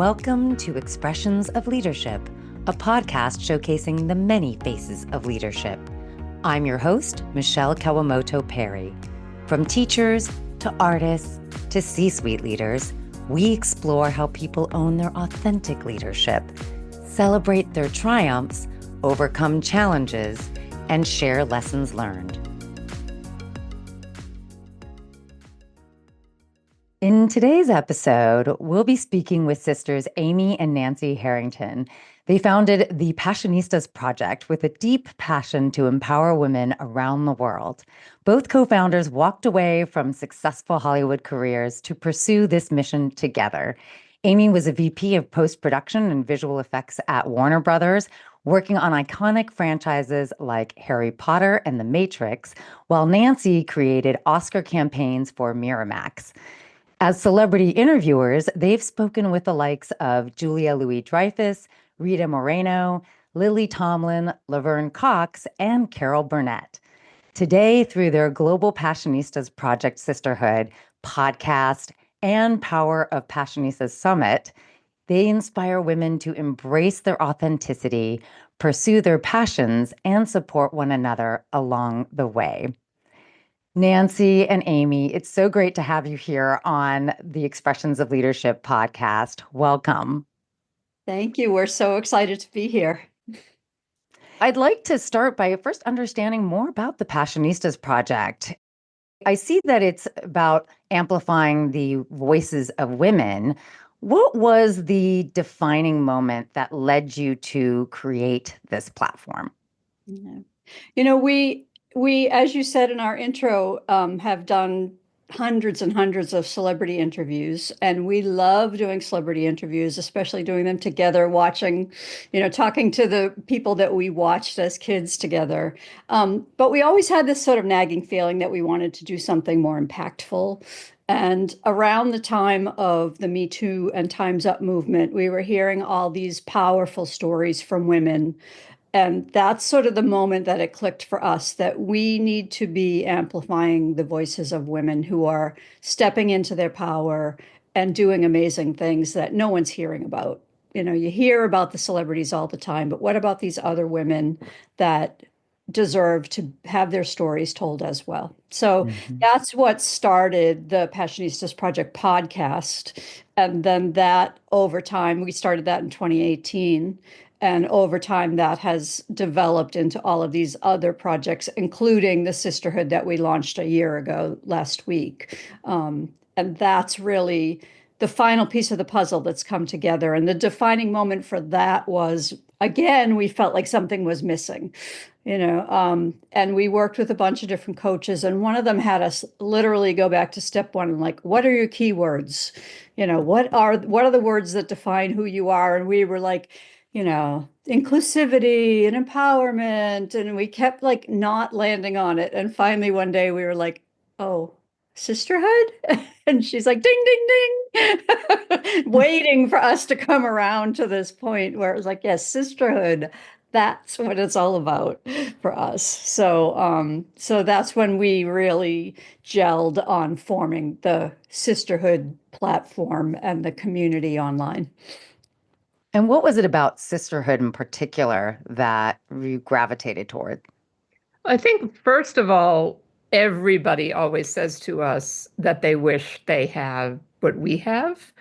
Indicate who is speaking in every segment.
Speaker 1: Welcome to Expressions of Leadership, a podcast showcasing the many faces of leadership. I'm your host, Michelle Kawamoto Perry. From teachers to artists to C-suite leaders, we explore how people own their authentic leadership, celebrate their triumphs, overcome challenges, and share lessons learned. In today's episode, we'll be speaking with sisters Amy and Nancy Harrington. They founded the Passionistas Project with a deep passion to empower women around the world. Both co-founders walked away from successful Hollywood careers to pursue this mission together. Amy was a VP of post-production and visual effects at Warner Brothers, working on iconic franchises like Harry Potter and The Matrix, while Nancy created Oscar campaigns for Miramax. As celebrity interviewers, they've spoken with the likes of Julia Louis-Dreyfus, Rita Moreno, Lily Tomlin, Laverne Cox, and Carol Burnett. Today, through their Global Passionistas Project Sisterhood, podcast, and Power of Passionistas Summit, they inspire women to embrace their authenticity, pursue their passions, and support one another along the way. Nancy and Amy, it's so great to have you here on the Expressions of Leadership podcast. Welcome.
Speaker 2: Thank you. We're so excited to be here.
Speaker 1: I'd like to start by first understanding more about the Passionistas Project. I see that it's about amplifying the voices of women. What was the defining moment that led you to create this platform?
Speaker 2: We, as you said in our intro, have done hundreds and hundreds of celebrity interviews, and we love doing celebrity interviews, especially doing them together, watching, talking to the people that we watched as kids together. But we always had this sort of nagging feeling that we wanted to do something more impactful. And around the time of the Me Too and Time's Up movement, we were hearing all these powerful stories from women. And that's sort of the moment that it clicked for us, that we need to be amplifying the voices of women who are stepping into their power and doing amazing things that no one's hearing about. You hear about the celebrities all the time, but what about these other women that deserve to have their stories told as well? So that's what started the Passionistas Project podcast. And then that over time, we started that in 2018. And over time, that has developed into all of these other projects, including the Sisterhood that we launched a year ago last week. And that's really the final piece of the puzzle that's come together. And the defining moment for that was, again, we felt like something was missing, and we worked with a bunch of different coaches. And one of them had us literally go back to step one and like, what are your key words? What are the words that define who you are? And we were like, inclusivity and empowerment. And we kept like not landing on it. And finally, one day we were like, oh, sisterhood? And she's like, ding, ding, ding, waiting for us to come around to this point where it was like, yes, sisterhood. That's what it's all about for us. So that's when we really gelled on forming the Sisterhood platform and the community online.
Speaker 1: And what was it about sisterhood in particular that you gravitated toward?
Speaker 3: I think, first of all, everybody always says to us that they wish they have what we have.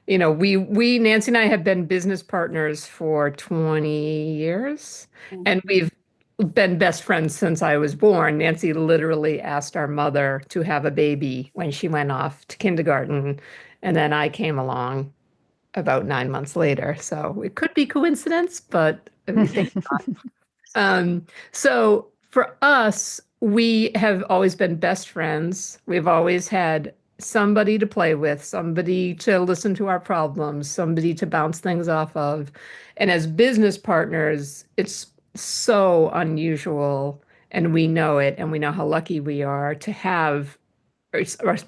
Speaker 3: We Nancy and I have been business partners for 20 years, and we've been best friends since I was born. Nancy literally asked our mother to have a baby when she went off to kindergarten, and then I came along about 9 months later. So it could be coincidence, but we think not. So for us, we have always been best friends. We've always had somebody to play with, somebody to listen to our problems, somebody to bounce things off of. And as business partners, it's so unusual, and we know it, and we know how lucky we are to have, or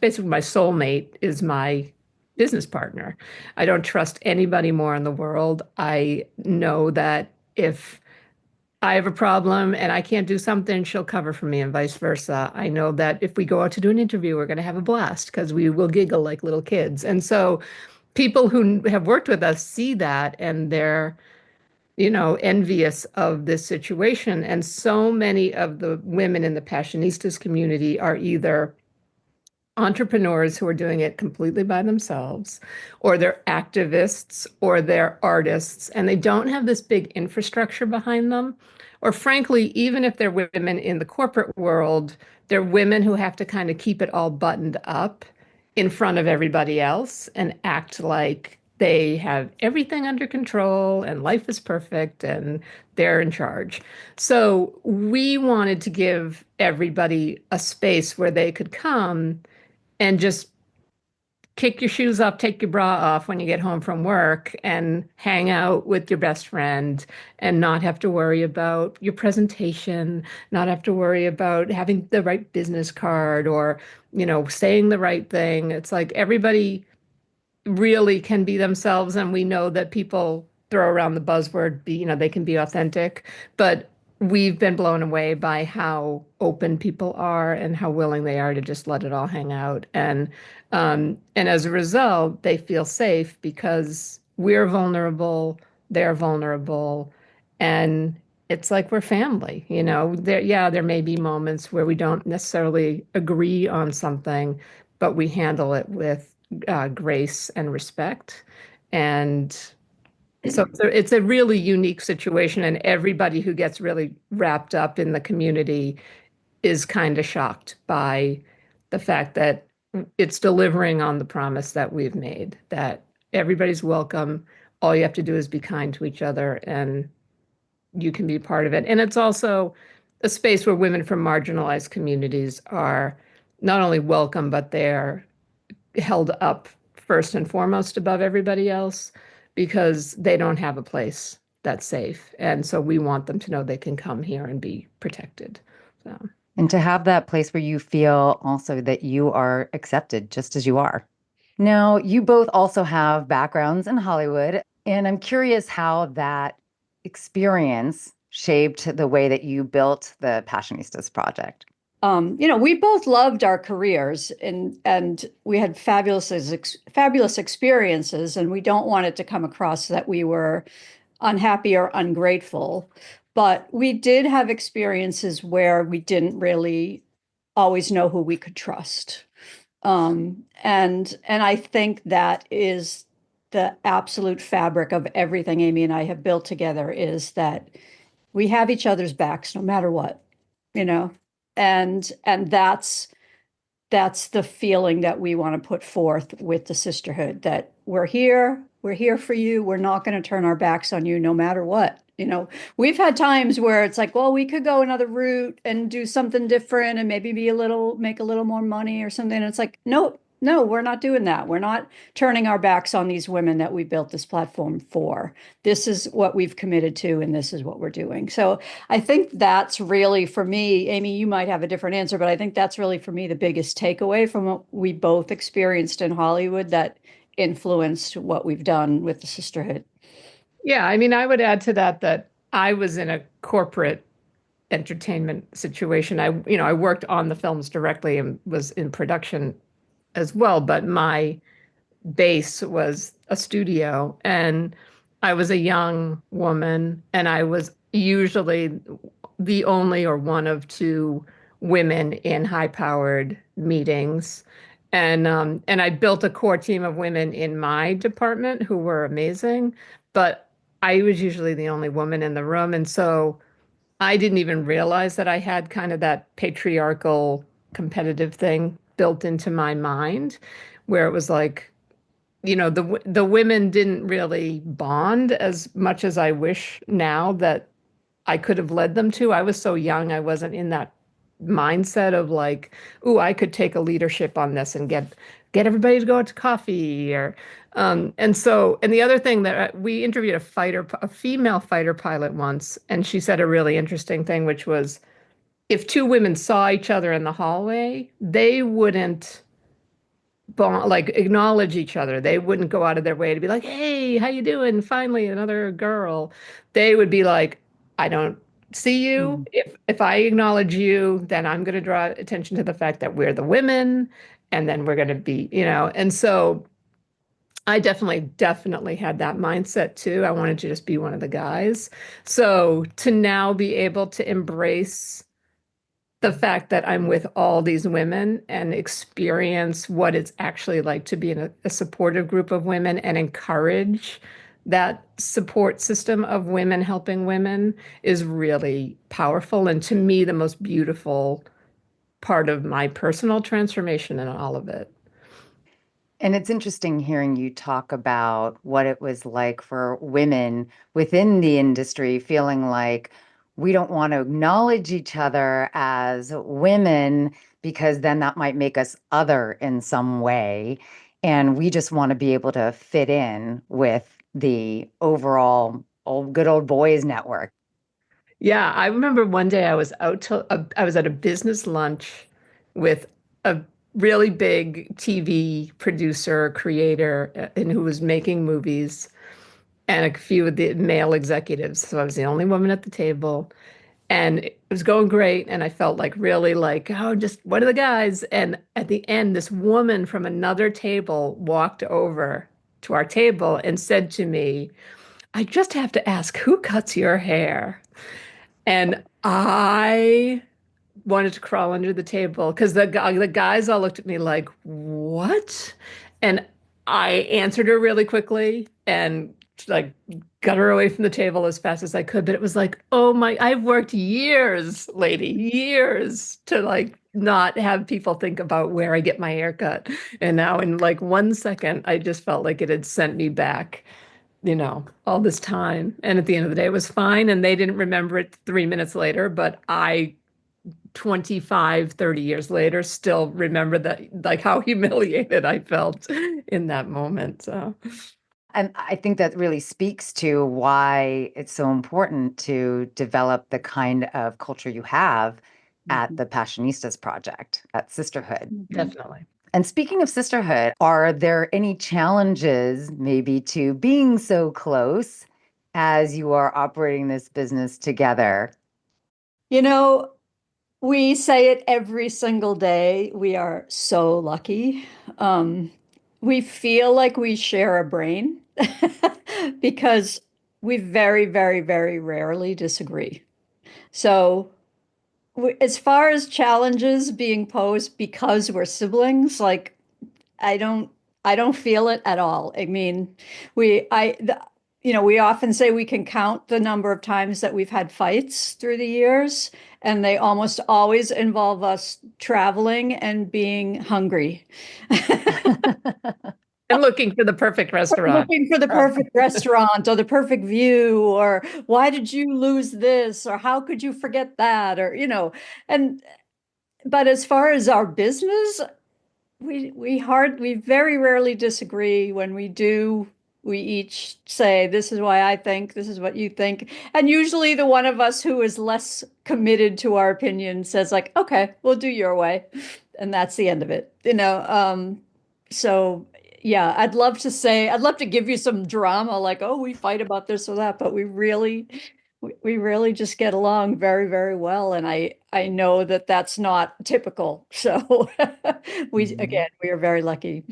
Speaker 3: basically my soulmate is my business partner. I don't trust anybody more in the world. I know that if I have a problem and I can't do something, she'll cover for me and vice versa. I know that if we go out to do an interview, we're going to have a blast because we will giggle like little kids. And so people who have worked with us see that and they're, envious of this situation. And so many of the women in the Passionistas community are either entrepreneurs who are doing it completely by themselves, or they're activists, or they're artists, and they don't have this big infrastructure behind them. Or frankly, even if they're women in the corporate world, they're women who have to kind of keep it all buttoned up in front of everybody else and act like they have everything under control and life is perfect and they're in charge. So we wanted to give everybody a space where they could come and just kick your shoes off, take your bra off when you get home from work and hang out with your best friend and not have to worry about your presentation, not have to worry about having the right business card or, saying the right thing. It's like everybody really can be themselves, and we know that people throw around the buzzword they can be authentic, but we've been blown away by how open people are and how willing they are to just let it all hang out, and as a result they feel safe because we're vulnerable, they're vulnerable, and it's like we're family. There may be moments where we don't necessarily agree on something, but we handle it with grace and respect. And so it's a really unique situation, and everybody who gets really wrapped up in the community is kind of shocked by the fact that it's delivering on the promise that we've made, that everybody's welcome. All you have to do is be kind to each other, and you can be part of it. And it's also a space where women from marginalized communities are not only welcome, but they're held up first and foremost above everybody else because they don't have a place that's safe. And so we want them to know they can come here and be protected. So.
Speaker 1: And to have that place where you feel also that you are accepted just as you are. Now, you both also have backgrounds in Hollywood, and I'm curious how that experience shaped the way that you built the Passionistas Project.
Speaker 2: We both loved our careers and we had fabulous experiences, and we don't want it to come across that we were unhappy or ungrateful. But we did have experiences where we didn't really always know who we could trust. And I think that is the absolute fabric of everything Amy and I have built together, is that we have each other's backs no matter what, you know, and that's the feeling that we want to put forth with the sisterhood, that we're here for you. We're not going to turn our backs on you no matter what. We've had times where it's like, well, we could go another route and do something different and maybe make a little more money or something. And it's like, no, we're not doing that. We're not turning our backs on these women that we built this platform for. This is what we've committed to, and this is what we're doing. So I think that's really, for me, Amy, you might have a different answer, but I think that's really, for me, the biggest takeaway from what we both experienced in Hollywood that influenced what we've done with the sisterhood.
Speaker 3: Yeah, I mean, I would add to that I was in a corporate entertainment situation. I worked on the films directly and was in production as well, but my base was a studio, and I was a young woman, and I was usually the only or one of two women in high-powered meetings. And I built a core team of women in my department who were amazing, but I was usually the only woman in the room. And so I didn't even realize that I had kind of that patriarchal competitive thing built into my mind, where it was like, the women didn't really bond as much as I wish now that I could have led them to. I was so young, I wasn't in that mindset of like, ooh, I could take a leadership on this and get everybody to go out to coffee and the other thing that we interviewed a female fighter pilot once, and she said a really interesting thing, which was if two women saw each other in the hallway, they wouldn't like acknowledge each other. They wouldn't go out of their way to be like, "Hey, how you doing? Finally, another girl." They would be like, "I don't see you. If I acknowledge you, then I'm going to draw attention to the fact that we're the women, and then we're going to be." And so I definitely had that mindset too. I wanted to just be one of the guys. So to now be able to embrace the fact that I'm with all these women and experience what it's actually like to be in a supportive group of women and encourage that support system of women helping women is really powerful. And to me, the most beautiful part of my personal transformation in all of it.
Speaker 1: And it's interesting hearing you talk about what it was like for women within the industry feeling like we don't want to acknowledge each other as women because then that might make us other in some way. And we just want to be able to fit in with the overall good old boys network.
Speaker 3: Yeah, I remember one day I was at a business lunch with a really big TV producer, creator, and who was making movies, and a few of the male executives. So I was the only woman at the table, and it was going great. And I felt like really like, oh, just one of the guys. And at the end, this woman from another table walked over to our table and said to me, I just have to ask, who cuts your hair? And I wanted to crawl under the table because the guys all looked at me like, "What?" And I answered her really quickly and like got her away from the table as fast as I could. But it was like, oh my, I've worked years, lady, years to like not have people think about where I get my hair cut. And now in like 1 second, I just felt like it had sent me back, all this time. And at the end of the day, it was fine. And they didn't remember it 3 minutes later, but I 25, 30 years later, still remember that, like how humiliated I felt in that moment. So,
Speaker 1: And I think that really speaks to why it's so important to develop the kind of culture you have at
Speaker 2: Mhm.
Speaker 1: the Passionistas Project, at Sisterhood.
Speaker 2: Mhm.
Speaker 3: definitely.
Speaker 1: And speaking of sisterhood, are there any challenges maybe to being so close as you are operating this business together?
Speaker 2: You know, we say it every single day. We are so lucky. Um, we feel like we share a brain because we very, very, very rarely disagree. So, as far as challenges being posed because we're siblings, like I don't I don't feel it at all. I mean, we often say we can count the number of times that we've had fights through the years, and they almost always involve us traveling and being hungry.
Speaker 3: And looking for the perfect restaurant.
Speaker 2: Looking for the perfect restaurant or the perfect view, or why did you lose this, or how could you forget that, or and but as far as our business, we very rarely disagree. When we do, we each say, this is why I think, this is what you think. And usually the one of us who is less committed to our opinion says like, okay, we'll do your way. And that's the end of it. So yeah, I'd love to give you some drama like, oh, we fight about this or that, but we really just get along very, very well. And I know that that's not typical. So
Speaker 1: Mhm.
Speaker 2: we are very lucky.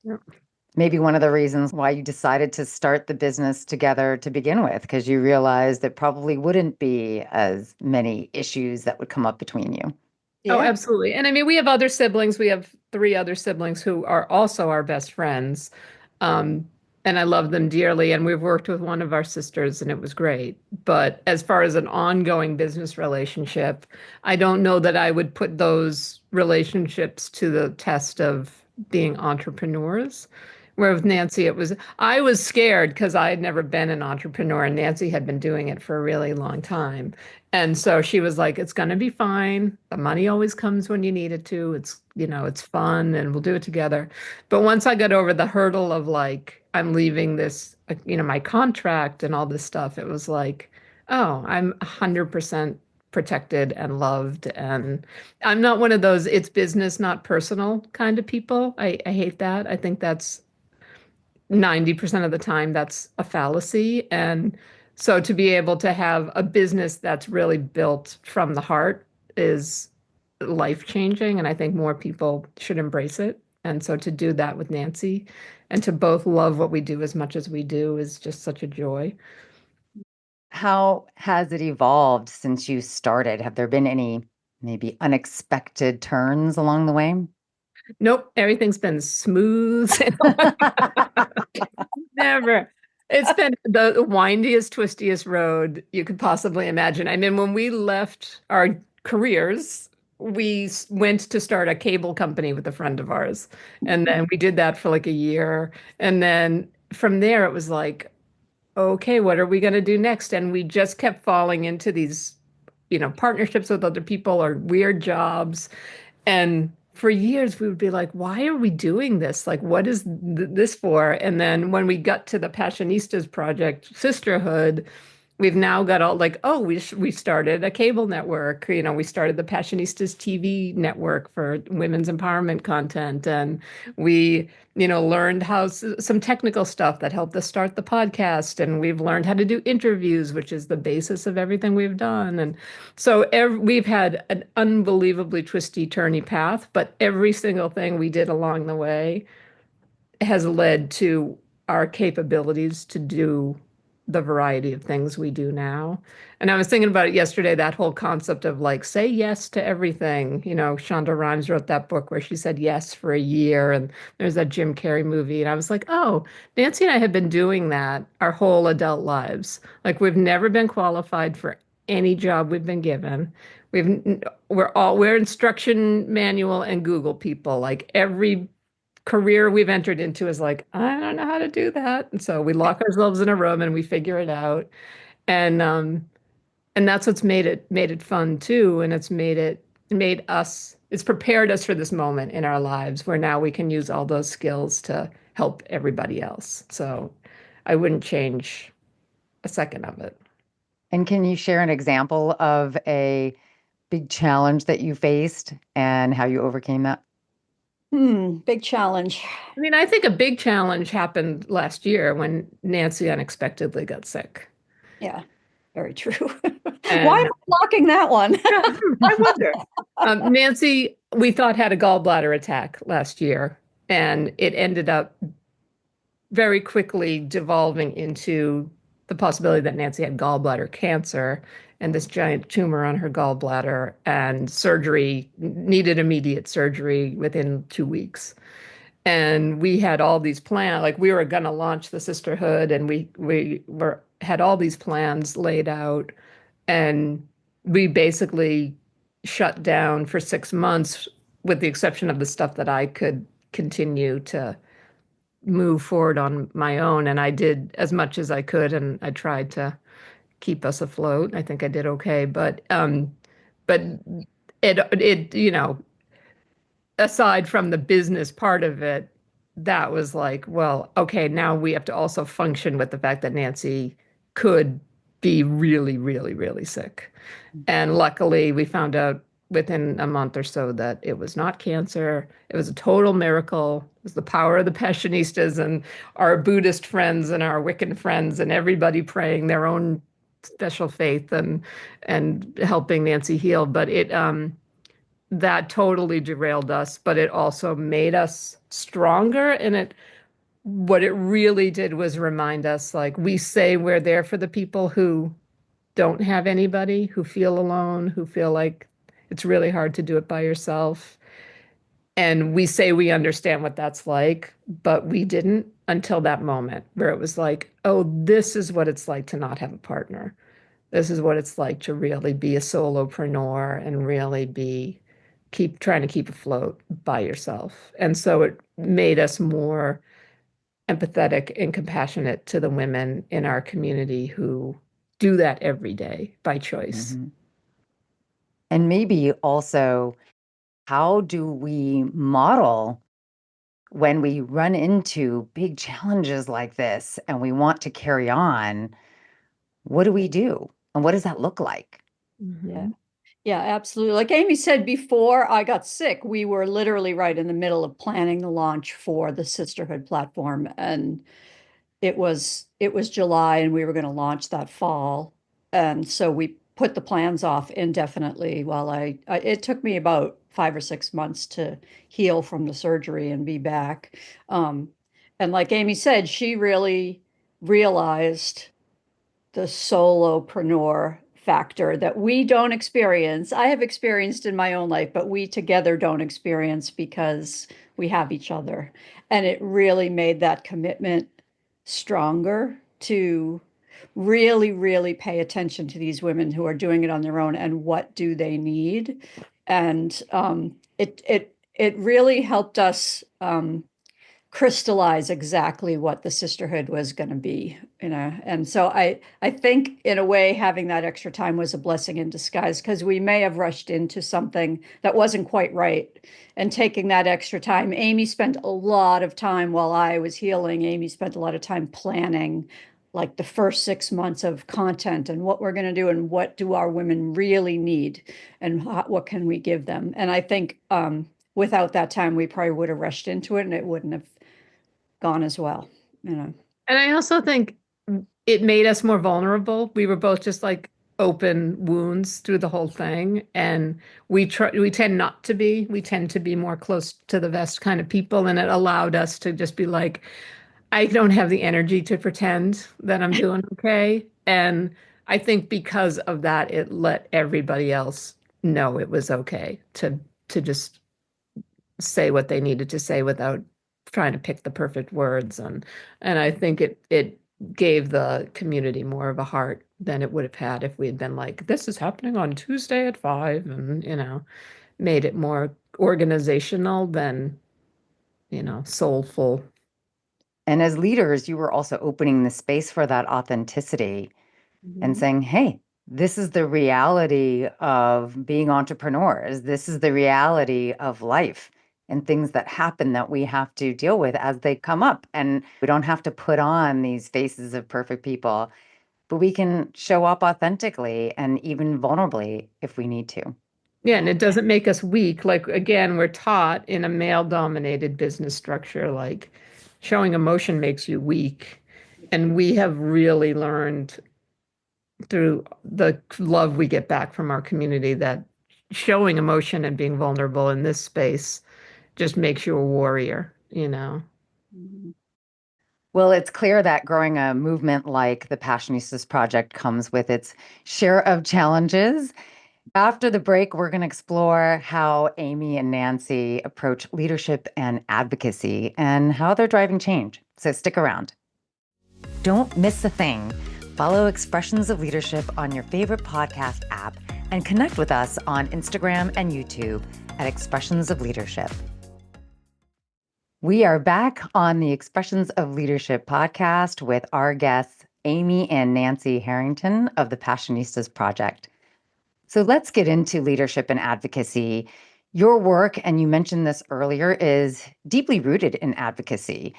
Speaker 3: Yeah.
Speaker 1: Maybe one of the reasons why you decided to start the business together to begin with, because you realized there probably wouldn't be as many issues that would come up between you.
Speaker 3: Oh,
Speaker 2: Yeah.
Speaker 3: absolutely. And I mean, we have other siblings. We have three other siblings who are also our best friends. Um, and I love them dearly. And we've worked with one of our sisters and it was great. But as far as an ongoing business relationship, I don't know that I would put those relationships to the test of being entrepreneurs. Where with Nancy, I was scared because I had never been an entrepreneur and Nancy had been doing it for a really long time. And so she was like, it's going to be fine. The money always comes when you need it to. It's fun and we'll do it together. But once I got over the hurdle of like, I'm leaving this, my contract and all this stuff, it was like, oh, I'm 100% protected and loved. And I'm not one of those, it's business, not personal kind of people. I hate that. I think that's 90% of the time that's a fallacy. And so to be able to have a business that's really built from the heart is life changing. And I think more people should embrace it. And so to do that with Nancy and to both love what we do as much as we do is just such a joy.
Speaker 1: How has it evolved since you started? Have there been any maybe unexpected turns along the way?
Speaker 3: Nope, everything's been smooth. Never. It's been the windiest, twistiest road you could possibly imagine. I mean, when we left our careers, we went to start a cable company with a friend of ours. And then we did that for like a year. And then from there, it was like, okay, what are we going to do next? And we just kept falling into these, partnerships with other people or weird jobs. And for years, we would be like, why are we doing this? Like, what is this for? And then when we got to the Passionistas Project, Sisterhood, we've now got all like, oh, we started a cable network. We started the Passionistas TV network for women's empowerment content, and we, learned how some technical stuff that helped us start the podcast, and we've learned how to do interviews, which is the basis of everything we've done. And so we've had an unbelievably twisty, turny path, but every single thing we did along the way has led to our capabilities to do the variety of things we do now. And I was thinking about it yesterday, that whole concept of like, say yes to everything. Shonda Rhimes wrote that book where she said yes for a year, and there's that Jim Carrey movie. And I was like, oh, Nancy and I have been doing that our whole adult lives. Like, we've never been qualified for any job we've been given. We're instruction manual and Google people. Like, every career we've entered into is like, I don't know how to do that. And so we lock ourselves in a room and we figure it out. And that's what's made it fun too. And it's prepared us for this moment in our lives where now we can use all those skills to help everybody else. So I wouldn't change a second of it.
Speaker 1: And can you share an example of a big challenge that you faced and how you overcame that?
Speaker 2: Big challenge.
Speaker 3: I mean, I think a big challenge happened last year when Nancy unexpectedly got sick.
Speaker 2: Yeah, very true. Why
Speaker 3: And
Speaker 2: am I blocking that one?
Speaker 3: I wonder. Nancy, we thought had a gallbladder attack last year, and it ended up very quickly devolving into the possibility that Nancy had gallbladder cancer and this giant tumor on her gallbladder, and surgery, needed immediate surgery within 2 weeks. And we had all these plans, like we were going to launch the Sisterhood, and we had all these plans laid out, and we basically shut down for 6 months, with the exception of the stuff that I could continue to move forward on my own. And I did as much as I could, and I tried to keep us afloat. I think I did okay, but it aside from the business part of it, that was like, well, okay, now we have to also function with the fact that Nancy could be really, really, really sick. And luckily, we found out within a month or so that it was not cancer. It was a total miracle. It was the power of the Passionistas and our Buddhist friends and our Wiccan friends and everybody praying their own special faith and helping Nancy heal. But that totally derailed us, but it also made us stronger. And what it really did was remind us, like, we say we're there for the people who don't have anybody, who feel alone, who feel like it's really hard to do it by yourself. And we say we understand what that's like, but we didn't until that moment where it was like, oh, this is what it's like to not have a partner. This is what it's like to really be a solopreneur and really keep trying to keep afloat by yourself. And so it made us more empathetic and compassionate to the women in our community who do that every day by choice.
Speaker 1: Mm-hmm. And maybe also, how do we model when we run into big challenges like this and we want to carry on? What do we do? And what does that look like?
Speaker 2: Yeah. Yeah, absolutely. Like Amy said, before I got sick, we were literally right in the middle of planning the launch for the Sisterhood platform. And it was July and we were going to launch that fall. And so we put the plans off indefinitely while it took me about 5 or 6 months to heal from the surgery and be back. And like Amy said, she really realized the solopreneur factor that we don't experience. I have experienced in my own life, but we together don't experience because we have each other. And it really made that commitment stronger to really, really pay attention to these women who are doing it on their own and what do they need. And it really helped us crystallize exactly what the sisterhood was going to be, and so I think in a way having that extra time was a blessing in disguise, because we may have rushed into something that wasn't quite right. And taking that extra time, Amy spent a lot of time while I was healing. Amy spent a lot of time planning like the first 6 months of content and what we're going to do and what do our women really need and what can we give them. And I think without that time we probably would have rushed into it and it wouldn't have gone as well.
Speaker 3: And I also think it made us more vulnerable. We were both just like open wounds through the whole thing. And we tend not to be. We tend to be more close to the vest kind of people. And it allowed us to just be like, I don't have the energy to pretend that I'm doing okay. And I think because of that, it let everybody else know it was okay to just say what they needed to say without trying to pick the perfect words. And I think it gave the community more of a heart than it would have had if we had been like, this is happening on Tuesday at 5, and made it more organizational than soulful.
Speaker 1: And as leaders, you were also opening the space for that authenticity and saying, hey, this is the reality of being entrepreneurs. This is the reality of life and things that happen that we have to deal with as they come up. And we don't have to put on these faces of perfect people, but we can show up authentically and even vulnerably if we need to.
Speaker 3: Yeah, and it doesn't make us weak. Like, again, we're taught in a male-dominated business structure, like showing emotion makes you weak. And we have really learned through the love we get back from our community that showing emotion and being vulnerable in this space just makes you a warrior.
Speaker 1: Well, it's clear that growing a movement like the Passionistas Project comes with its share of challenges. After the break, we're going to explore how Amy and Nancy approach leadership and advocacy and how they're driving change. So stick around. Don't miss a thing. Follow Expressions of Leadership on your favorite podcast app and connect with us on Instagram and YouTube at Expressions of Leadership. We are back on the Expressions of Leadership podcast with our guests, Amy and Nancy Harrington of the Passionistas Project. So let's get into leadership and advocacy. Your work, and you mentioned this earlier, is deeply rooted in advocacy.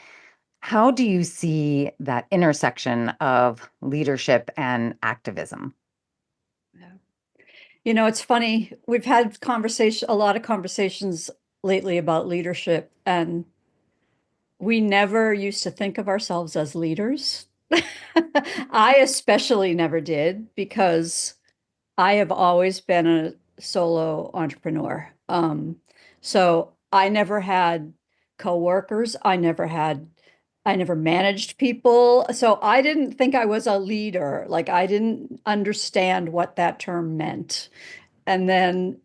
Speaker 1: How do you see that intersection of leadership and activism?
Speaker 2: It's funny. We've had a lot of conversations lately about leadership, and we never used to think of ourselves as leaders. I especially never did, because I have always been a solo entrepreneur. So I never had coworkers. I never managed people. So I didn't think I was a leader. Like, I didn't understand what that term meant. And then,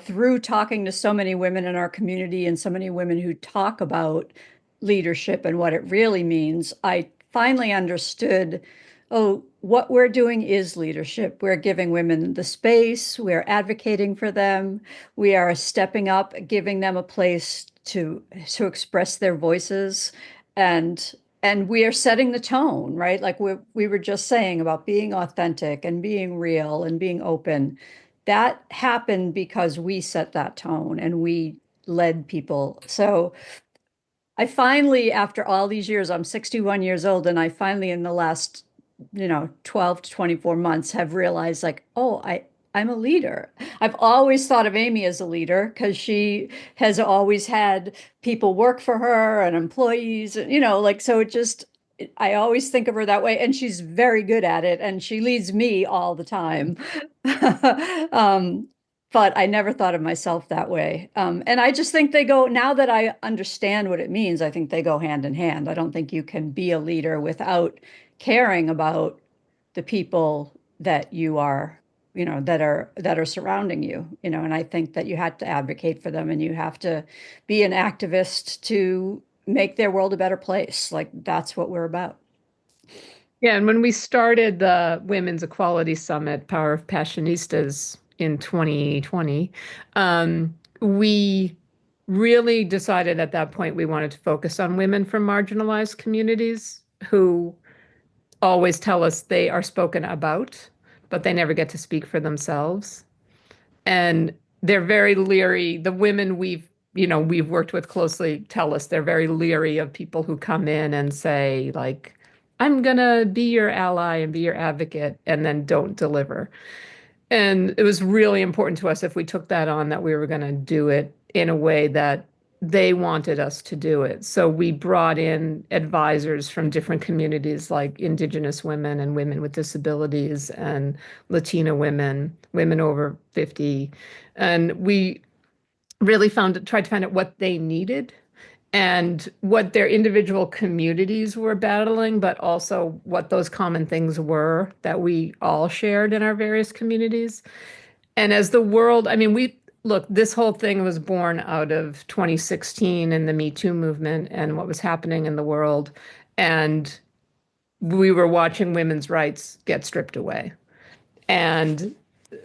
Speaker 2: through talking to so many women in our community and so many women who talk about leadership and what it really means, I finally understood, oh, what we're doing is leadership. We're giving women the space, we're advocating for them, we are stepping up, giving them a place to express their voices, and we are setting the tone, right? Like we were just saying about being authentic and being real and being open. That happened because we set that tone and we led people. So I finally, after all these years, I'm 61 years old, and I finally, in the last, 12 to 24 months, have realized, like, oh, I'm a leader. I've always thought of Amy as a leader because she has always had people work for her and employees, so I always think of her that way, and she's very good at it, and she leads me all the time. but I never thought of myself that way. And I just think they go, now that I understand what it means, I think they go hand in hand. I don't think you can be a leader without caring about the people that you are, that are surrounding you, and I think that you have to advocate for them and you have to be an activist to make their world a better place. Like that's what we're about.
Speaker 3: Yeah, and when we started the Women's Equality Summit, Power of Passionistas in 2020, we really decided at that point we wanted to focus on women from marginalized communities who always tell us they are spoken about, but they never get to speak for themselves. And they're very leery. The women we've worked with closely tell us they're very leery of people who come in and say, like, I'm gonna be your ally and be your advocate, and then don't deliver. And it was really important to us if we took that on that we were going to do it in a way that they wanted us to do it. So we brought in advisors from different communities like Indigenous women and women with disabilities and Latina women, women over 50. And we really tried to find out what they needed and what their individual communities were battling, but also what those common things were that we all shared in our various communities. And as the world, I mean, this whole thing was born out of 2016 and the Me Too movement and what was happening in the world. And we were watching women's rights get stripped away. And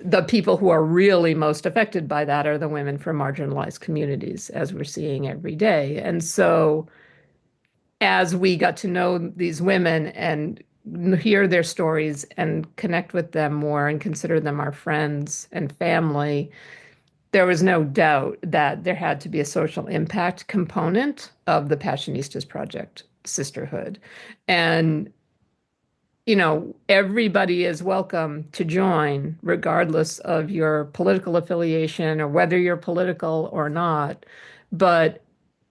Speaker 3: the people who are really most affected by that are the women from marginalized communities, as we're seeing every day. And so as we got to know these women and hear their stories and connect with them more and consider them our friends and family, there was no doubt that there had to be a social impact component of the Passionistas Project, Sisterhood. And everybody is welcome to join, regardless of your political affiliation or whether you're political or not. But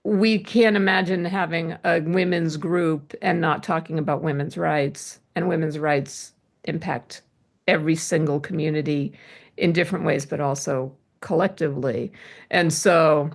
Speaker 3: we can't imagine having a women's group and not talking about women's rights. And women's rights impact every single community in different ways, but also collectively. And so,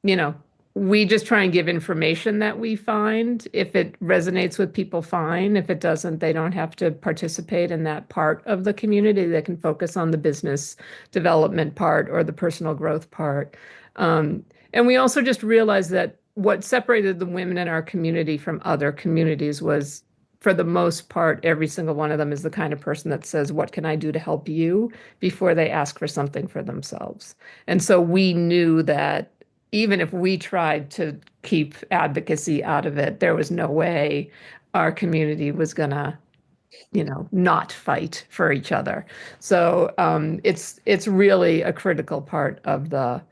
Speaker 3: you know, we just try and give information that we find. If it resonates with people, fine. If it doesn't, they don't have to participate in that part of the community. They can focus on the business development part or the personal growth part. And we also just realized that what separated the women in our community from other communities was, for the most part, every single one of them is the kind of person that says, what can I do to help you, before they ask for something for themselves. And so we knew that even if we tried to keep advocacy out of it, there was no way our community was going to, not fight for each other. So it's really a critical part of the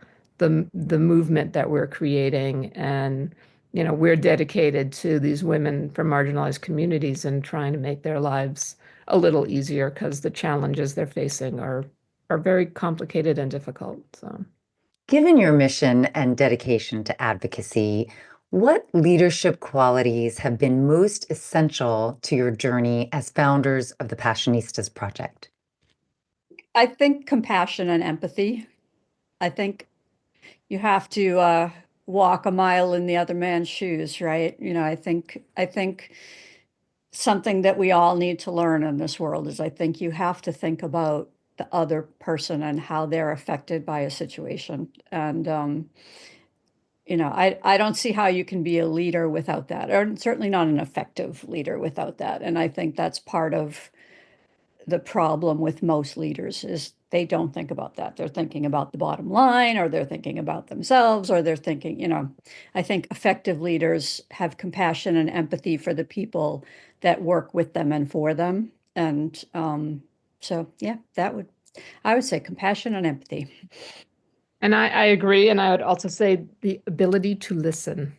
Speaker 3: movement that we're creating. And we're dedicated to these women from marginalized communities and trying to make their lives a little easier, because the challenges they're facing are very complicated and difficult. So.
Speaker 1: Given your mission and dedication to advocacy, what leadership qualities have been most essential to your journey as founders of the Passionistas Project?
Speaker 2: I think compassion and empathy. I think you have to walk a mile in the other man's shoes, right? I think something that we all need to learn in this world is, I think you have to think about the other person and how they're affected by a situation. And I don't see how you can be a leader without that, or certainly not an effective leader without that. And I think that's part of the problem with most leaders is they don't think about that. They're thinking about the bottom line, or they're thinking about themselves, or they're thinking, I think effective leaders have compassion and empathy for the people that work with them and for them. And so, yeah, I would say compassion and empathy.
Speaker 3: And I agree. And I would also say the ability to listen.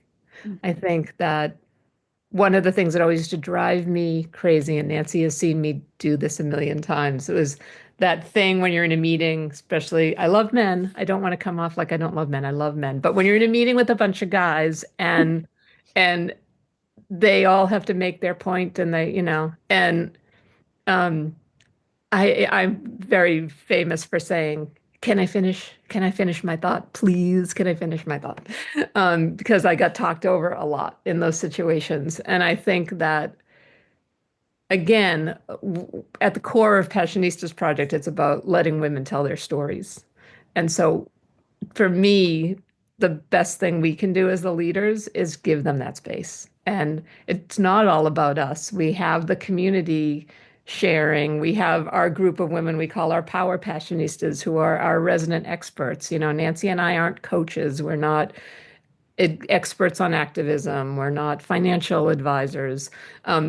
Speaker 3: I think that one of the things that always used to drive me crazy, and Nancy has seen me do this a million times, it was that thing when you're in a meeting, especially, I love men. I don't want to come off like I don't love men. I love men. But when you're in a meeting with a bunch of guys and they all have to make their point, and and um I'm very famous for saying, can I finish? Can I finish my thought? Please, can I finish my thought? Because I got talked over a lot in those situations. And I think that, again, at the core of Passionistas Project, it's about letting women tell their stories. And so for me, the best thing we can do as the leaders is give them that space. And it's not all about us. We have the community sharing. We have our group of women we call our power passionistas, who are our resident experts. Nancy and I aren't coaches. We're not experts on activism. We're not financial advisors.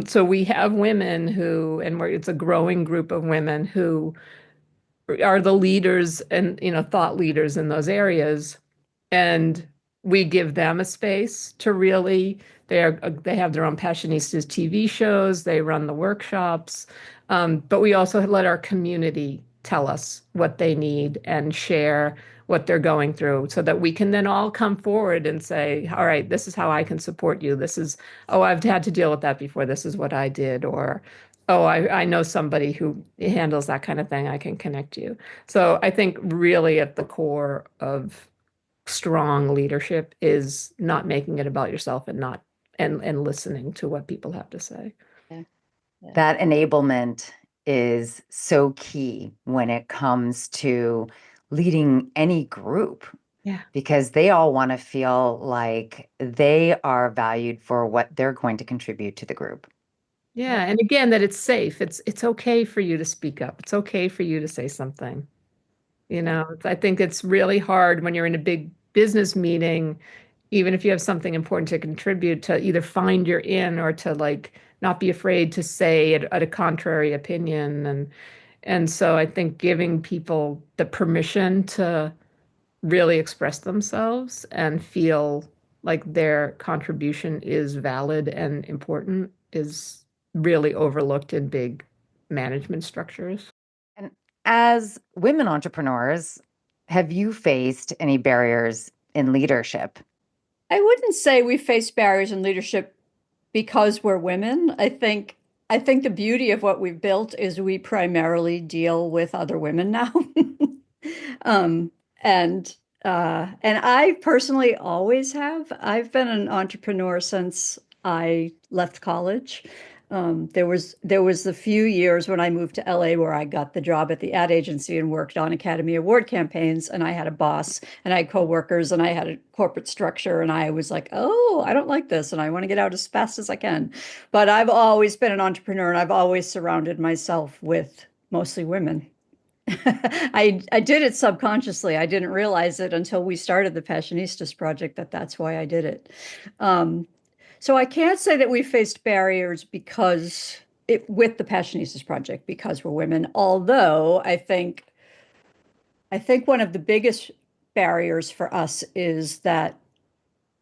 Speaker 3: So we have women who, and it's a growing group of women who are the leaders and thought leaders in those areas, and we give them a space to really. They have their own Passionistas TV shows. They run the workshops, but we also let our community tell us what they need and share what they're going through, so that we can then all come forward and say, all right, this is how I can support you. This is, oh, I've had to deal with that before. This is what I did. Or, oh, I know somebody who handles that kind of thing. I can connect you. So I think really at the core of strong leadership is not making it about yourself and not and listening to what people have to say.
Speaker 2: Yeah. Yeah.
Speaker 1: That enablement is so key when it comes to leading any group.
Speaker 3: Yeah.
Speaker 1: Because they all want to feel like they are valued for what they're going to contribute to the group.
Speaker 3: Yeah. And again, that it's safe. It's okay for you to speak up. It's okay for you to say something. I think it's really hard when you're in a big business meeting, even if you have something important to contribute, to either find your in or to like not be afraid to say at a contrary opinion. And so I think giving people the permission to really express themselves and feel like their contribution is valid and important is really overlooked in big management structures.
Speaker 1: And as women entrepreneurs, have you faced any barriers in leadership?
Speaker 2: I wouldn't say we face barriers in leadership because we're women. I think the beauty of what we've built is we primarily deal with other women now. um, and I personally always have. I've been an entrepreneur since I left college. There was the few years when I moved to LA where I got the job at the ad agency and worked on Academy Award campaigns, and I had a boss and I had coworkers and I had a corporate structure, and I was like, oh, I don't like this and I want to get out as fast as I can. But I've always been an entrepreneur and I've always surrounded myself with mostly women. I did it subconsciously. I didn't realize it until we started the Passionistas Project that's why I did it. So I can't say that we faced barriers with the Passionistas Project because we're women, although I think one of the biggest barriers for us is that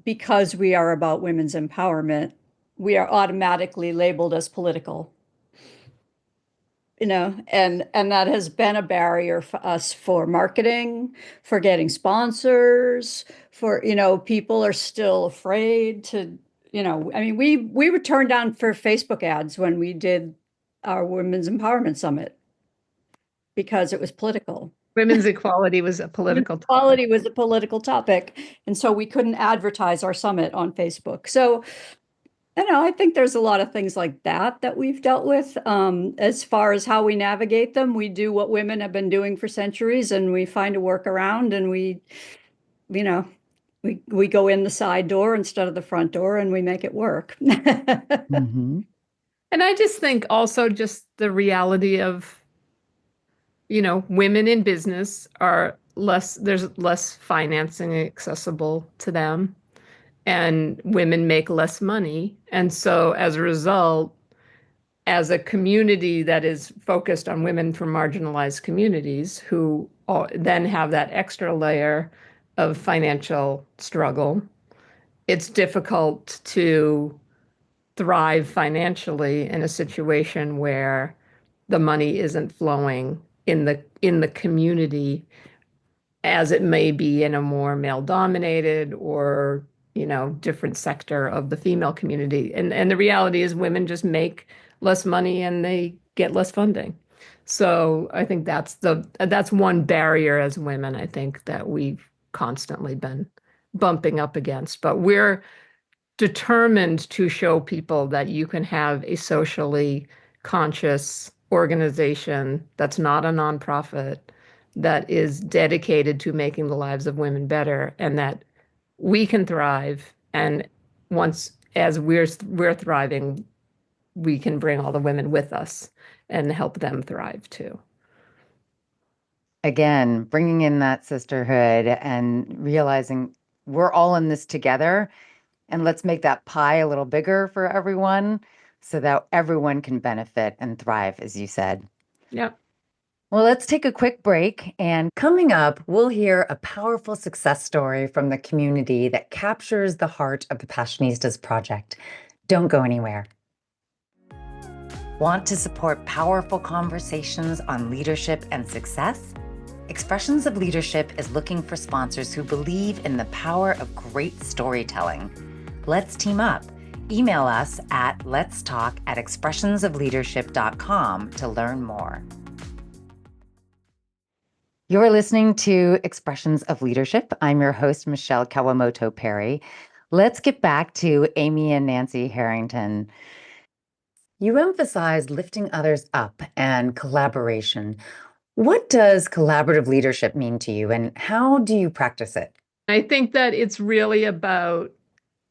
Speaker 2: because we are about women's empowerment, we are automatically labeled as political. And that has been a barrier for us for marketing, for getting sponsors, for, people are still afraid to, I mean, we were turned down for Facebook ads when we did our Women's Empowerment Summit because it was political.
Speaker 3: Women's equality was a political topic.
Speaker 2: Equality was a political topic, and so we couldn't advertise our summit on Facebook. So I think there's a lot of things like that we've dealt with. As far as how we navigate them, we do what women have been doing for centuries, and we find a workaround, and we go in the side door instead of the front door, and we make it work.
Speaker 1: Mm-hmm.
Speaker 3: And I just think also just the reality of, women in business there's less financing accessible to them. And women make less money. And so as a result, as a community that is focused on women from marginalized communities who then have that extra layer of financial struggle, it's difficult to thrive financially in a situation where the money isn't flowing in the community as it may be in a more male-dominated or different sector of the female community. And the reality is women just make less money and they get less funding. So I think that's one barrier as women, I think, that we've constantly been bumping up against. But we're determined to show people that you can have a socially conscious organization that's not a nonprofit, that is dedicated to making the lives of women better, and that we can thrive. And once as we're thriving, we can bring all the women with us and help them thrive too.
Speaker 1: Again, bringing in that sisterhood and realizing we're all in this together, and let's make that pie a little bigger for everyone so that everyone can benefit and thrive, as you said.
Speaker 3: Yeah.
Speaker 1: Well, let's take a quick break. And coming up, we'll hear a powerful success story from the community that captures the heart of the Passionistas Project. Don't go anywhere. Want to support powerful conversations on leadership and success? Expressions of Leadership is looking for sponsors who believe in the power of great storytelling. Let's team up. Email us at letstalk@expressionsofleadership.com to learn more. You're listening to Expressions of Leadership. I'm your host, Michelle Kawamoto Perry. Let's get back to Amy and Nancy Harrington. You emphasize lifting others up and collaboration. What does collaborative leadership mean to you, and how do you practice it?
Speaker 3: I think that it's really about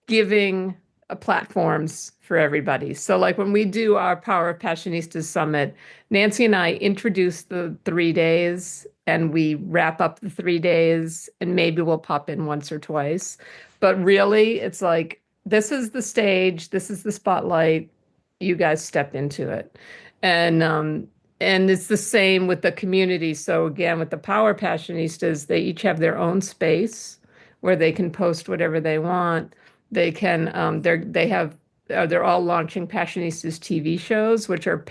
Speaker 3: giving platforms for everybody. So like when we do our Power of Passionistas Summit, Nancy and I introduce the 3 days and we wrap up the 3 days, and maybe we'll pop in once or twice. But really, it's like, this is the stage, this is the spotlight, you guys step into it. And it's the same with the community. So again, with the Power Passionistas, they each have their own space where they can post whatever they want. They can, they're all launching Passionistas TV shows, which are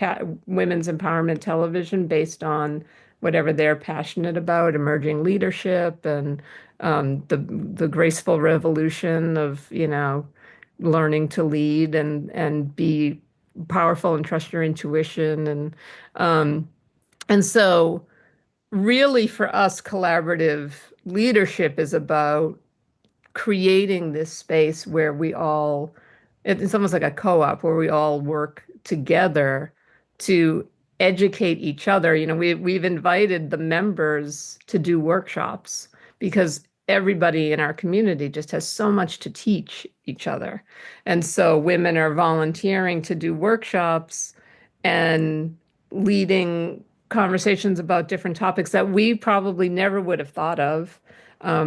Speaker 3: women's empowerment television based on whatever they're passionate about, emerging leadership and the graceful revolution of, learning to lead and be powerful and trust your intuition. And so really for us, collaborative leadership is about creating this space where it's almost like a co-op where we all work together to educate each other. We've invited the members to do workshops because everybody in our community just has so much to teach each other. And so women are volunteering to do workshops and leading conversations about different topics that we probably never would have thought of,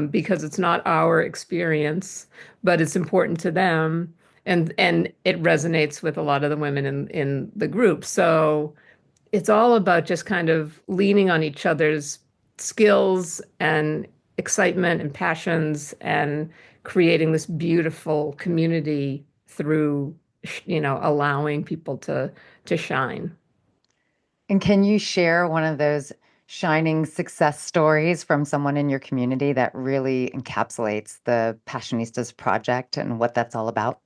Speaker 3: because it's not our experience, but it's important to them, and it resonates with a lot of the women in the group. So it's all about just kind of leaning on each other's skills and excitement and passions and creating this beautiful community through, allowing people to shine.
Speaker 1: And can you share one of those shining success stories from someone in your community that really encapsulates the Passionistas Project and what that's all about?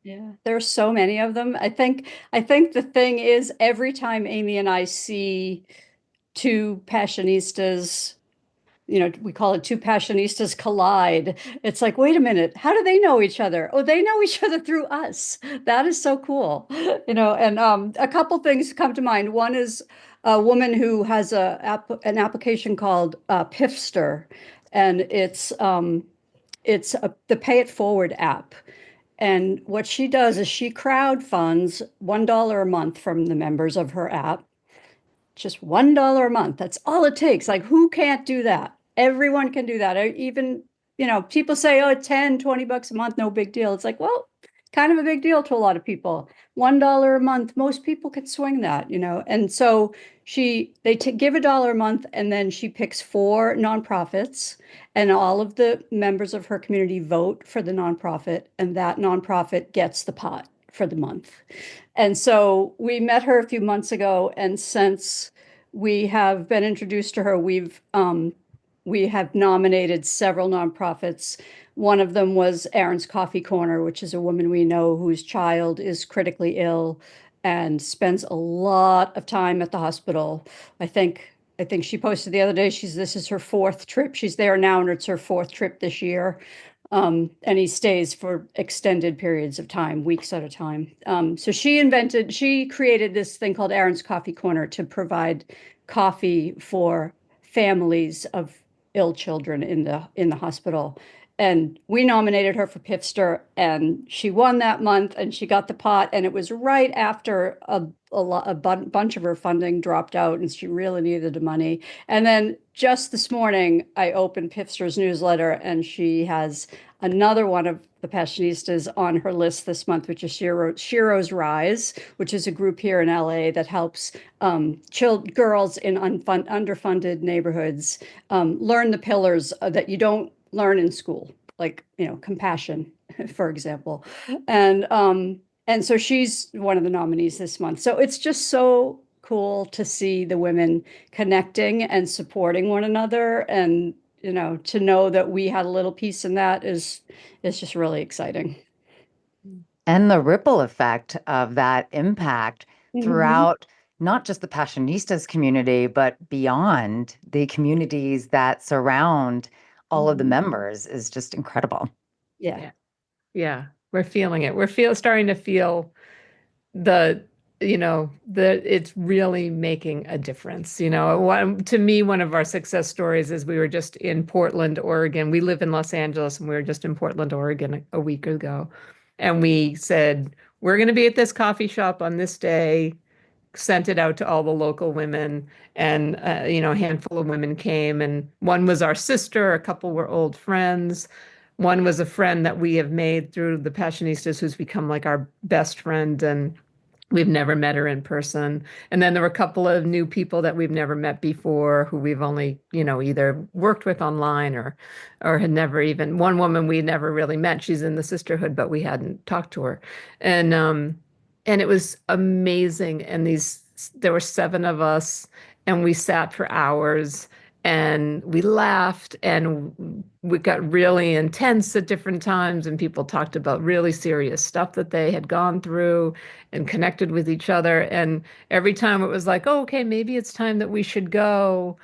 Speaker 2: Yeah, there are so many of them. I think the thing is, every time Amy and I see two Passionistas, we call it two Passionistas collide. It's like, wait a minute, how do they know each other? Oh, they know each other through us. That is so cool. And a couple things come to mind. One is a woman who has an application called Pifster, and it's the Pay It Forward app. And what she does is she crowdfunds $1 a month from the members of her app. Just $1 a month. That's all it takes. Like, who can't do that? Everyone can do that. Even, people say, oh, 10, 20 bucks a month, no big deal. It's like, well, kind of a big deal to a lot of people. $1 a month, most people can swing that, And so they give $1 a month, and then she picks 4 nonprofits, and all of the members of her community vote for the nonprofit, and that nonprofit gets the pot for the month. And so we met her a few months ago, and since we have been introduced to her, we have nominated several nonprofits. One of them was Aaron's Coffee Corner, which is a woman we know whose child is critically ill. and spends a lot of time at the hospital. I think she posted the other day, this is her fourth trip. She's there now, and it's her fourth trip this year. And he stays for extended periods of time, weeks at a time. So she created this thing called Aaron's Coffee Corner to provide coffee for families of ill children in the hospital. And we nominated her for Pifster, and she won that month, and she got the pot. And it was right after a bunch of her funding dropped out, and she really needed the money. And then just this morning, I opened Pifster's newsletter, and she has another one of the Passionistas on her list this month, which is Shiro's Rise, which is a group here in LA that helps girls in underfunded neighborhoods learn the pillars that you don't learn in school, like, compassion, for example. And so she's one of the nominees this month. So it's just so cool to see the women connecting and supporting one another, and to know that we had a little piece in that is just really exciting.
Speaker 1: And the ripple effect of that impact throughout not just the Passionistas community, but beyond the communities that surround all of the members is just incredible.
Speaker 2: Yeah.
Speaker 3: Yeah. We're feeling it. Starting to feel it's really making a difference. To me, one of our success stories is we were just in Portland, Oregon. We live in Los Angeles, and we were just in Portland, Oregon a week ago. And we said, we're going to be at this coffee shop on this day, sent it out to all the local women, and a handful of women came, and one was our sister, a couple were old friends. One was a friend that we have made through the Passionistas, who's become like our best friend, and we've never met her in person. And then there were a couple of new people that we've never met before, who we've only, either worked with online or had never even, one woman we never really met. She's in the Sisterhood, but we hadn't talked to her. And it was amazing. And there were 7 of us, and we sat for hours, and we laughed, and we got really intense at different times, and people talked about really serious stuff that they had gone through and connected with each other. And every time it was like, oh, okay, maybe it's time that we should go,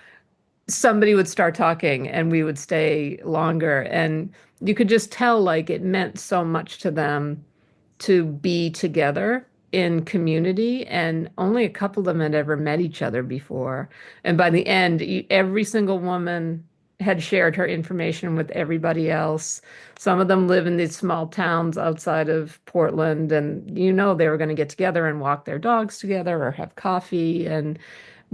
Speaker 3: somebody would start talking, and we would stay longer. And you could just tell, like, it meant so much to them to be together in community, and only a couple of them had ever met each other before. And by the end, every single woman had shared her information with everybody else. Some of them live in these small towns outside of Portland, and they were going to get together and walk their dogs together or have coffee. And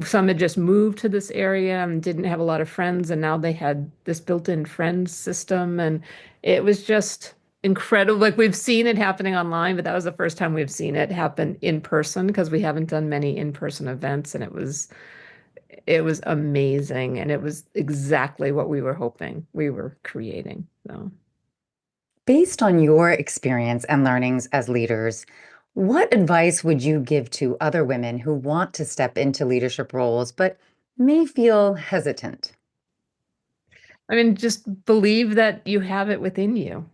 Speaker 3: some had just moved to this area and didn't have a lot of friends, and now they had this built-in friend system. And it was just incredible. Like, we've seen it happening online, but that was the first time we've seen it happen in person, because we haven't done many in-person events. And it was amazing, and it was exactly what we were hoping we were creating. So,
Speaker 1: based on your experience and learnings as leaders, what advice would you give to other women who want to step into leadership roles but may feel hesitant?
Speaker 3: I mean, just believe that you have it within you.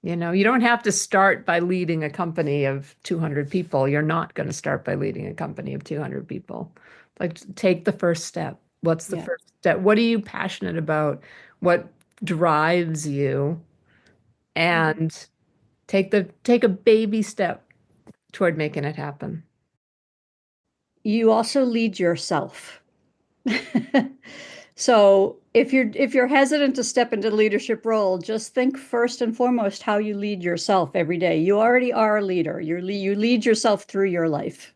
Speaker 3: You don't have to start by leading a company of 200 people. You're not going to start by leading a company of 200 people. Like, take the first step. What's the first step? What are you passionate about? What drives you? And take a baby step toward making it happen.
Speaker 2: You also lead yourself. So if you're hesitant to step into the leadership role, just think first and foremost how you lead yourself every day. You already are a leader. You lead yourself through your life.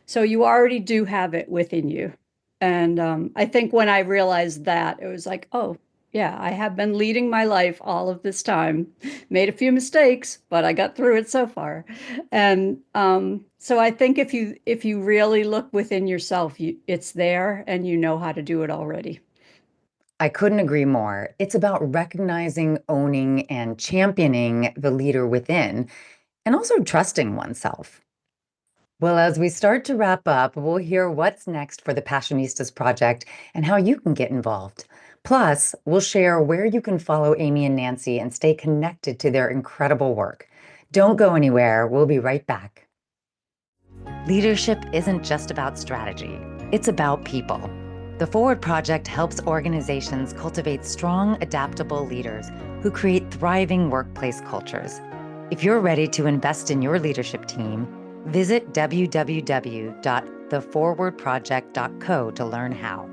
Speaker 2: So you already do have it within you. And I think when I realized that, it was like, oh, yeah, I have been leading my life all of this time, made a few mistakes, but I got through it so far. And so I think if you really look within yourself, it's there, and you know how to do it already.
Speaker 1: I couldn't agree more. It's about recognizing, owning, and championing the leader within, and also trusting oneself. Well, as we start to wrap up, we'll hear what's next for the Passionistas Project and how you can get involved. Plus, we'll share where you can follow Amy and Nancy and stay connected to their incredible work. Don't go anywhere. We'll be right back. Leadership isn't just about strategy, it's about people. The Forward Project helps organizations cultivate strong, adaptable leaders who create thriving workplace cultures. If you're ready to invest in your leadership team, visit www.theforwardproject.co to learn how.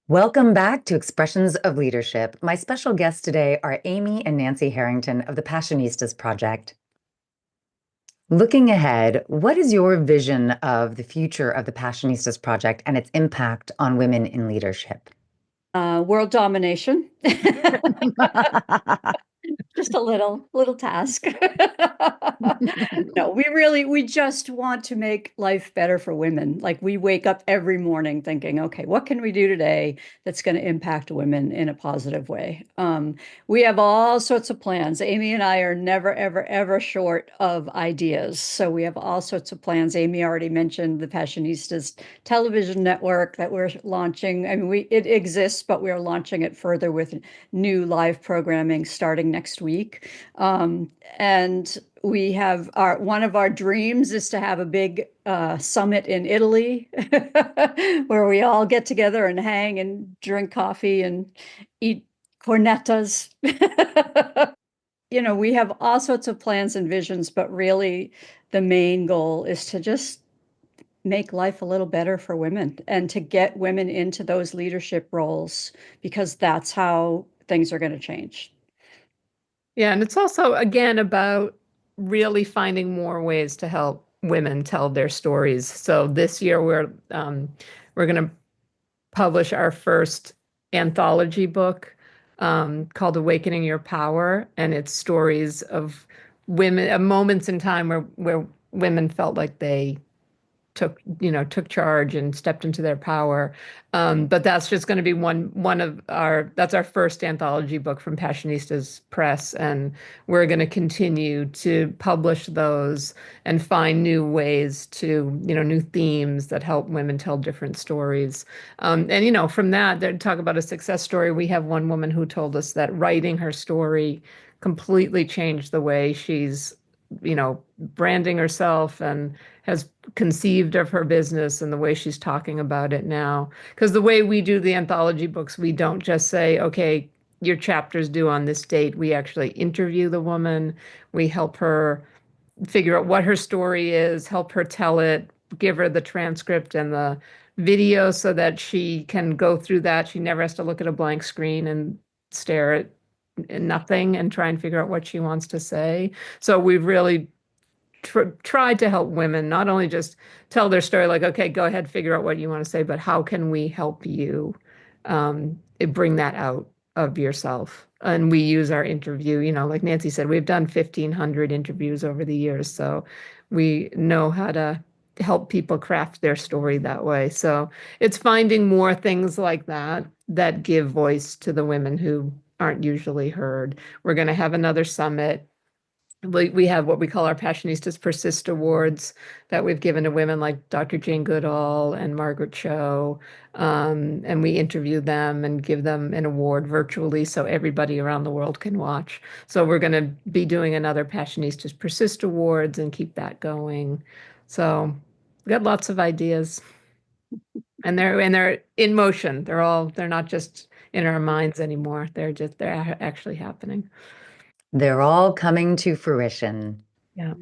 Speaker 1: Welcome back to Expressions of Leadership. My special guests today are Amy and Nancy Harrington of the Passionistas Project. Looking ahead, what is your vision of the future of the Passionistas Project and its impact on women in leadership?
Speaker 2: World domination. Just a little task. No, we just want to make life better for women. Like, we wake up every morning thinking, okay, what can we do today that's going to impact women in a positive way? We have all sorts of plans. Amy and I are never, ever, ever short of ideas. So we have all sorts of plans. Amy already mentioned the Passionistas television network that we're launching. I mean, it exists, but we're launching it further with new live programming starting next week. And we have one of our dreams is to have a big summit in Italy where we all get together and hang and drink coffee and eat cornettas. We have all sorts of plans and visions, but really the main goal is to just make life a little better for women and to get women into those leadership roles, because that's how things are going to change.
Speaker 3: Yeah, and it's also, again, about really finding more ways to help women tell their stories. So this year we're going to publish our first anthology book called Awakening Your Power, and it's stories of women, moments in time where women felt like they took charge and stepped into their power. But that's just going to be that's our first anthology book from Passionistas Press, and we're going to continue to publish those and find new ways to, new themes that help women tell different stories. And from that, they talk about a success story. We have one woman who told us that writing her story completely changed the way she's branding herself and has conceived of her business and the way she's talking about it now. Because the way we do the anthology books, we don't just say, okay, your chapter's due on this date. We actually interview the woman. We help her figure out what her story is, help her tell it, give her the transcript and the video so that she can go through that. She never has to look at a blank screen and stare at nothing and try and figure out what she wants to say. So we've really tried to help women not only just tell their story, like, okay, go ahead, figure out what you want to say, but how can we help you bring that out of yourself? And we use our interview, like Nancy said, we've done 1,500 interviews over the years, so we know how to help people craft their story that way. So it's finding more things like that give voice to the women who aren't usually heard. We're going to have another summit. We have what we call our Passionistas Persist Awards that we've given to women like Dr. Jane Goodall and Margaret Cho. And we interview them and give them an award virtually so everybody around the world can watch. So we're going to be doing another Passionistas Persist Awards and keep that going. So we've got lots of ideas. And they're in motion. They're not just in our minds anymore. They're actually happening.
Speaker 1: They're all coming to fruition.
Speaker 3: Yeah.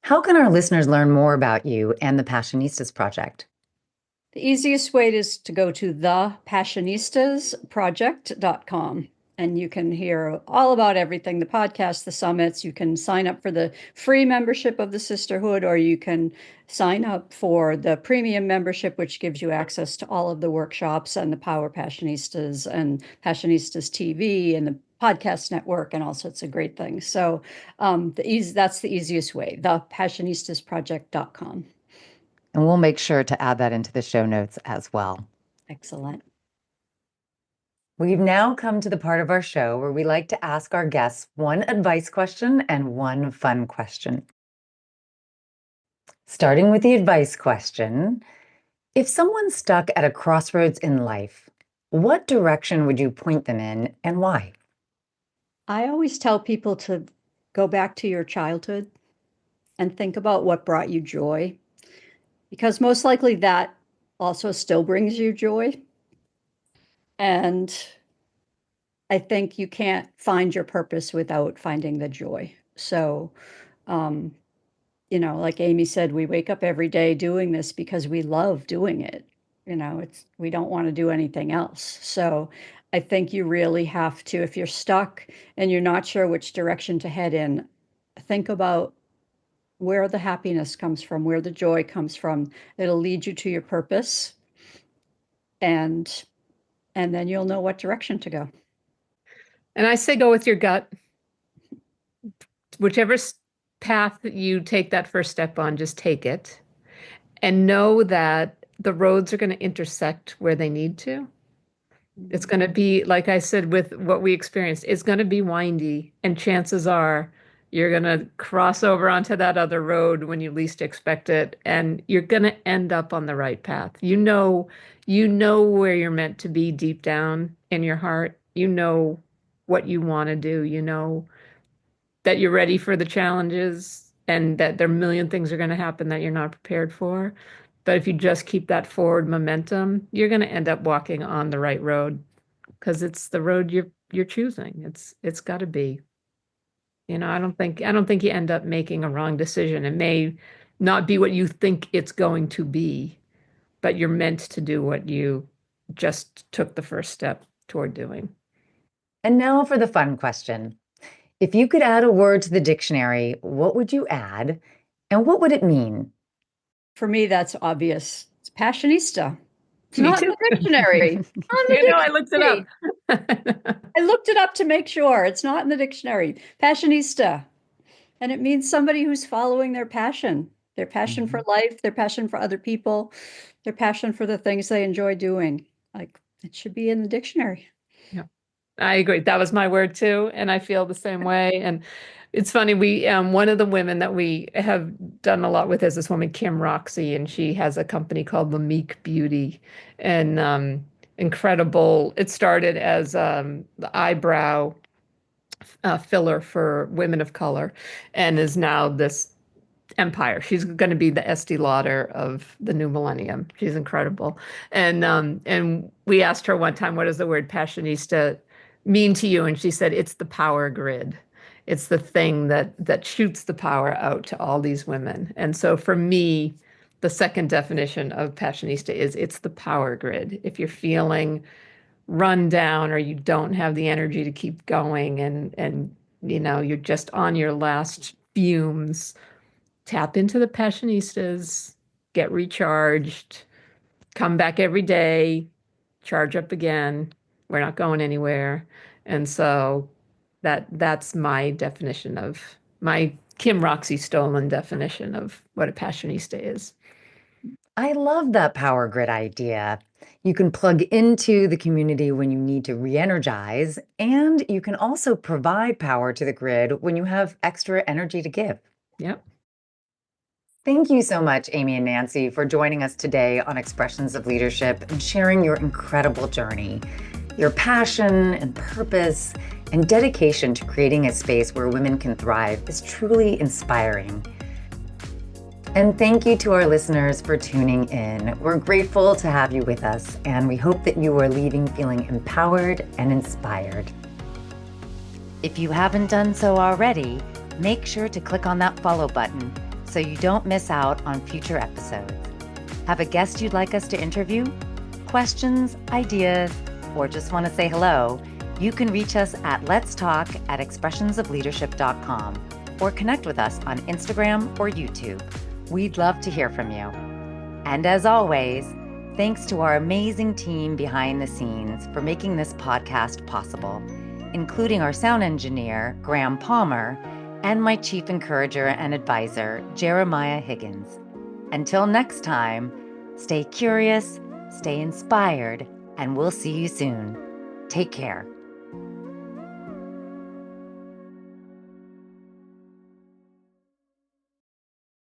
Speaker 1: How can our listeners learn more about you and the Passionistas Project?
Speaker 2: The easiest way is to go to thepassionistasprojectcom, and you can hear all about everything, the podcast, the summits. You can sign up for the free membership of the Sisterhood, or you can sign up for the premium membership, which gives you access to all of the workshops and the Power Passionistas and Passionistas TV and the podcast network and all sorts of great things. So that's the easiest way, thepassionistasproject.com.
Speaker 1: And we'll make sure to add that into the show notes as well.
Speaker 2: Excellent.
Speaker 1: We've now come to the part of our show where we like to ask our guests one advice question and one fun question. Starting with the advice question, if someone's stuck at a crossroads in life, what direction would you point them in and why?
Speaker 2: I always tell people to go back to your childhood and think about what brought you joy, because most likely that also still brings you joy. And I think you can't find your purpose without finding the joy. So, like Amy said, we wake up every day doing this because we love doing it. We don't want to do anything else. So I think you really have to, if you're stuck and you're not sure which direction to head in, think about where the happiness comes from, where the joy comes from. It'll lead you to your purpose, and then you'll know what direction to go.
Speaker 3: And I say go with your gut. Whichever path that you take that first step on, just take it. And know that the roads are going to intersect where they need to. It's going to be, like I said, with what we experienced, it's going to be windy. And chances are you're going to cross over onto that other road when you least expect it. And you're going to end up on the right path. You know where you're meant to be deep down in your heart. You know what you want to do. You know that you're ready for the challenges and that there are a million things are going to happen that you're not prepared for. But if you just keep that forward momentum, you're going to end up walking on the right road because it's the road you're choosing. It's got to be. I don't think you end up making a wrong decision. It may not be what you think it's going to be, but you're meant to do what you just took the first step toward doing.
Speaker 1: And now for the fun question. If you could add a word to the dictionary, what would you add and what would it mean?
Speaker 2: For me, that's obvious. It's passionista. It's
Speaker 3: Me
Speaker 2: not in
Speaker 3: too.
Speaker 2: the dictionary. On the dictionary.
Speaker 3: I looked it up.
Speaker 2: I looked it up to make sure. It's not in the dictionary. Passionista. And it means somebody who's following their passion for life, their passion for other people, their passion for the things they enjoy doing. Like, it should be in the dictionary.
Speaker 3: Yeah, I agree. That was my word too. And I feel the same way. And it's funny, we one of the women that we have done a lot with is this woman, Kim Roxy, and she has a company called La Meek Beauty. And incredible. It started as the eyebrow filler for women of color and is now this empire. She's going to be the Estee Lauder of the new millennium. She's incredible. And we asked her one time, what does the word passionista mean to you? And she said, it's the power grid. It's the thing that shoots the power out to all these women. And so for me, the second definition of passionista is it's the power grid. If you're feeling run down or you don't have the energy to keep going and you're just on your last fumes, tap into the passionistas, get recharged, come back every day, charge up again. We're not going anywhere. And so that's my definition of my Kim Roxy stolen definition of what a passionista is.
Speaker 1: I love that power grid idea. You can plug into the community when you need to re-energize, and you can also provide power to the grid when you have extra energy to give.
Speaker 3: Yep.
Speaker 1: Thank you so much, Amy and Nancy, for joining us today on Expressions of Leadership and sharing your incredible journey. Your passion and purpose and dedication to creating a space where women can thrive is truly inspiring. And thank you to our listeners for tuning in. We're grateful to have you with us, and we hope that you are leaving feeling empowered and inspired. If you haven't done so already, make sure to click on that follow button so you don't miss out on future episodes. Have a guest you'd like us to interview? Questions, ideas, or just want to say hello? You can reach us at letstalk@expressionsofleadership.com or connect with us on Instagram or YouTube. We'd love to hear from you. And as always, thanks to our amazing team behind the scenes for making this podcast possible, including our sound engineer, Graham Palmer, and my chief encourager and advisor, Jeremiah Higgins. Until next time, stay curious, stay inspired, and we'll see you soon. Take care.